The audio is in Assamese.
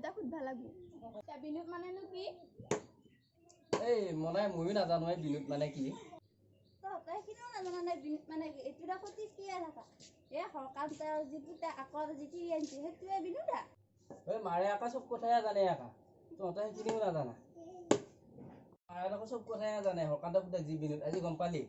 এটা সুধবা লাগবো বিনোদ মানেনো কি এই ময়ো নাজানো এই বিনোদ মানে কি তহঁতে কিনেও নাজানা নাই বিনোদ মানে কি এইটো দেখো টিকিয়ে থাকা সকাম যিটো আকৌ যিটো আনিছে সেইটোৱে বিনোদা মাৰে আকা চব কথাই জানে আকা তহঁতে সেইখিনিও নাজানা মাৰে আকৌ চব কথাই জানে সকান্ত পুতেক যি বিনোদ আজি গম পালি